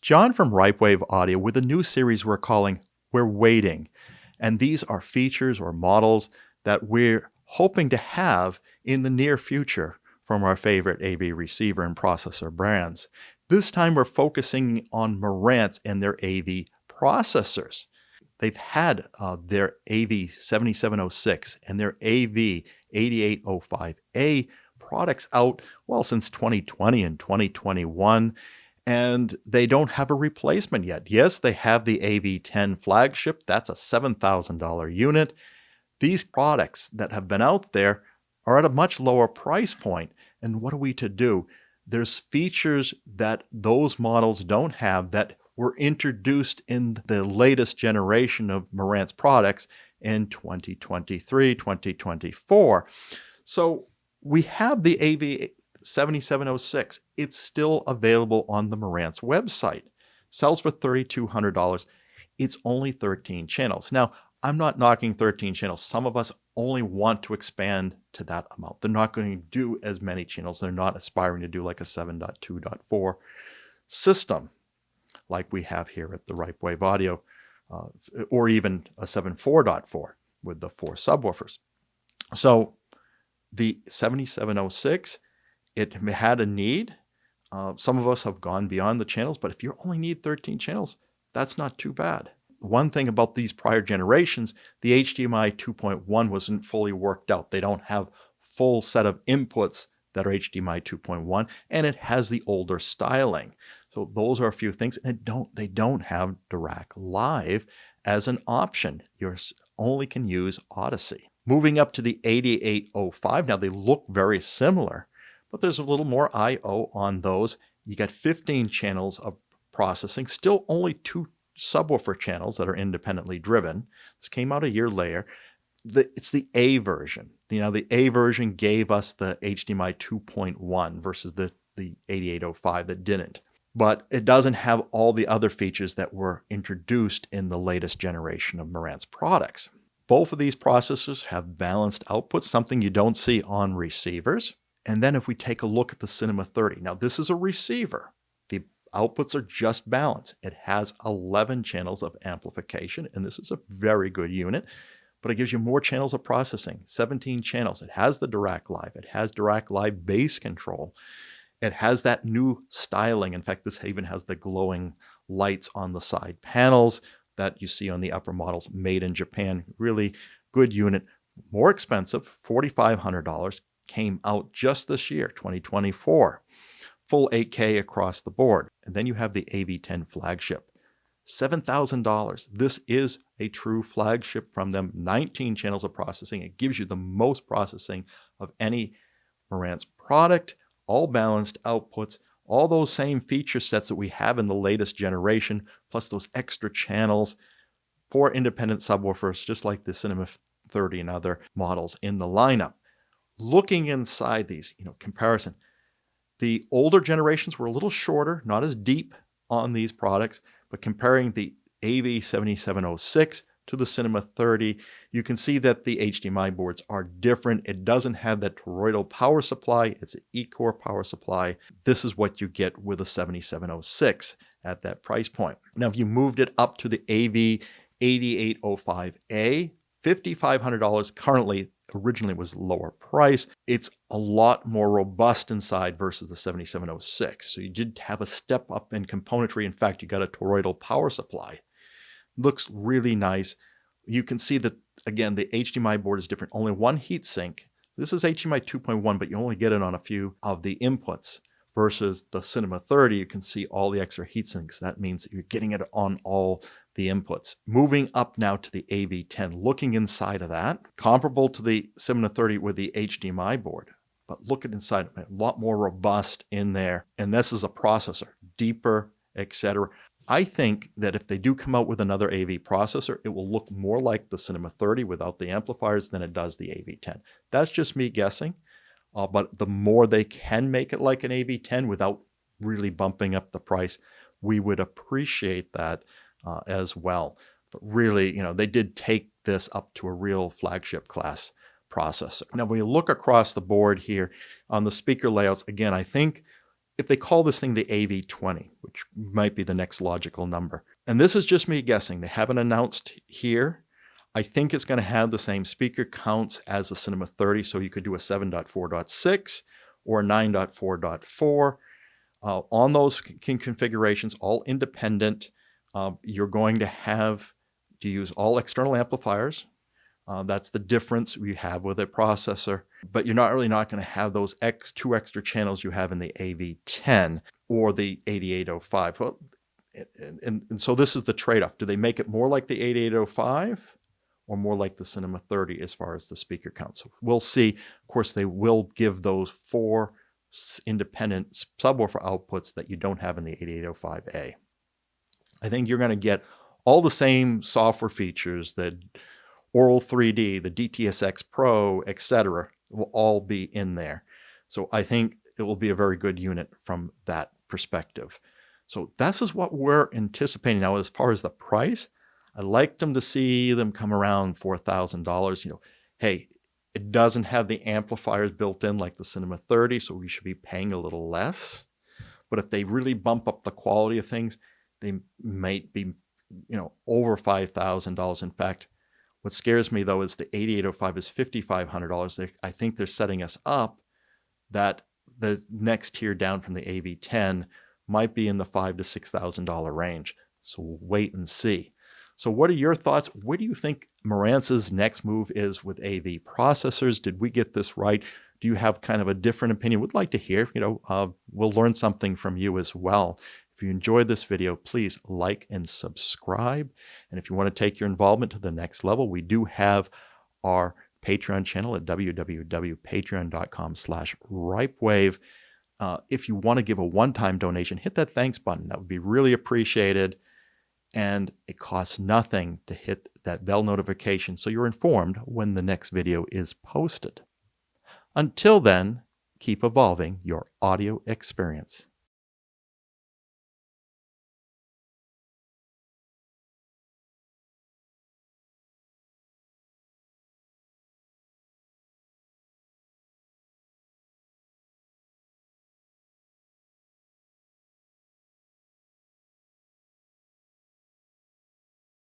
John from Ripewave Audio with a new series we're calling We're Waiting. And these are features or models that we're hoping to have in the near future from our favorite AV receiver and processor brands. This time we're focusing on Marantz and their AV processors. They've had their AV7706 and their AV8805A products out, well, since 2020 and 2021, and they don't have a replacement yet. Yes, they have the AV10 flagship. That's a $7,000 unit. These products that have been out there are at a much lower price point. And what are we to do? There's features that those models don't have that were introduced in the latest generation of Marantz products in 2023, 2024. So we have the AV7706. It's still available on the Marantz website. Sells for $3,200. It's only 13 channels. Now, I'm not knocking 13 channels. Some of us only want to expand to that amount. They're not going to do as many channels. They're not aspiring to do like a 7.2.4 system like we have here at the Ripewave Audio, or even a 7.4.4 with the 4 subwoofers. So the 7706, it had a need. Some of us have gone beyond the channels, but if you only need 13 channels, that's not too bad. One thing about these prior generations, the HDMI 2.1 wasn't fully worked out. They don't have full set of inputs that are HDMI 2.1, and it has the older styling. So those are a few things. And they don't have Dirac Live as an option. You only can use Odyssey. Moving up to the 8805, now they look very similar, but there's a little more I/O on those. You got 15 channels of processing, still only 2 subwoofer channels that are independently driven. This came out a year later. It's the A version. The A version gave us the HDMI 2.1 versus the 8805 that didn't. But it doesn't have all the other features that were introduced in the latest generation of Marantz products. Both of these processors have balanced outputs, something you don't see on receivers. And then if we take a look at the Cinema 30, now this is a receiver. The outputs are just balanced. It has 11 channels of amplification, and this is a very good unit, but it gives you more channels of processing, 17 channels. It has the Dirac Live. It has Dirac Live bass control. It has that new styling. In fact, this even has the glowing lights on the side panels that you see on the upper models, made in Japan. Really good unit. More expensive, $4,500. Came out just this year, 2024. Full 8K across the board. And then you have the AV10 flagship. $7,000. This is a true flagship from them. 19 channels of processing. It gives you the most processing of any Marantz product. All balanced outputs, all those same feature sets that we have in the latest generation, plus those extra channels, 4 independent subwoofers, just like the Cinema 30 and other models in the lineup. Looking inside these, comparison, the older generations were a little shorter, not as deep on these products, but comparing the AV7706 to the Cinema 30, you can see that the HDMI boards are different. It doesn't have that toroidal power supply. It's an E-core power supply. This is what you get with a 7706 at that price point. Now, if you moved it up to the AV8805A, $5,500 currently. Originally was lower price. It's a lot more robust inside versus the 7706. So you did have a step up in componentry. In fact, you got a toroidal power supply. Looks really nice. You can see that, again, the HDMI board is different. Only one heatsink. This is HDMI 2.1, but you only get it on a few of the inputs. Versus the Cinema 30, you can see all the extra heatsinks. That means that you're getting it on all the inputs. Moving up now to the AV10, looking inside of that, comparable to the Cinema 30 with the HDMI board. But look at inside, a lot more robust in there. And this is a processor, deeper, etc. I think that if they do come out with another AV processor, it will look more like the Cinema 30 without the amplifiers than it does the AV10. That's just me guessing. But the more they can make it like an AV10 without really bumping up the price, we would appreciate that as well. But really, they did take this up to a real flagship class processor. Now, when you look across the board here on the speaker layouts, again, I think if they call this thing the AV20, which might be the next logical number. And this is just me guessing. They haven't announced here. I think it's going to have the same speaker counts as the Cinema 30, so you could do a 7.4.6 or a 9.4.4. On those configurations, all independent, you're going to have to use all external amplifiers. That's the difference we have with a processor, but you're not going to have those two extra channels you have in the AV10 or the 8805. Well, and so this is the trade-off. Do they make it more like the 8805 or more like the Cinema 30 as far as the speaker count? So we'll see. Of course, they will give those 4 independent subwoofer outputs that you don't have in the 8805A. I think you're going to get all the same software features that Oral 3D, the DTSX Pro, etc. will all be in there. So I think it will be a very good unit from that perspective. So this is what we're anticipating. Now, as far as the price, I'd like them to see them come around $4,000. You know, hey, it doesn't have the amplifiers built in like the Cinema 30, so we should be paying a little less. But if they really bump up the quality of things, they might be, over $5,000. In fact, what scares me though is the 8805 is $5,500. I think they're setting us up that the next tier down from the AV10 might be in the $5,000 to $6,000 range. So we'll wait and see. So what are your thoughts? Where do you think Marantz's next move is with AV processors? Did we get this right? Do you have kind of a different opinion? Would like to hear. We'll learn something from you as well. If you enjoyed this video, please like and subscribe. And if you want to take your involvement to the next level, we do have our Patreon channel at www.patreon.com/Ripewave. If you want to give a one-time donation, hit that thanks button. That would be really appreciated. And it costs nothing to hit that bell notification so you're informed when the next video is posted. Until then, keep evolving your audio experience.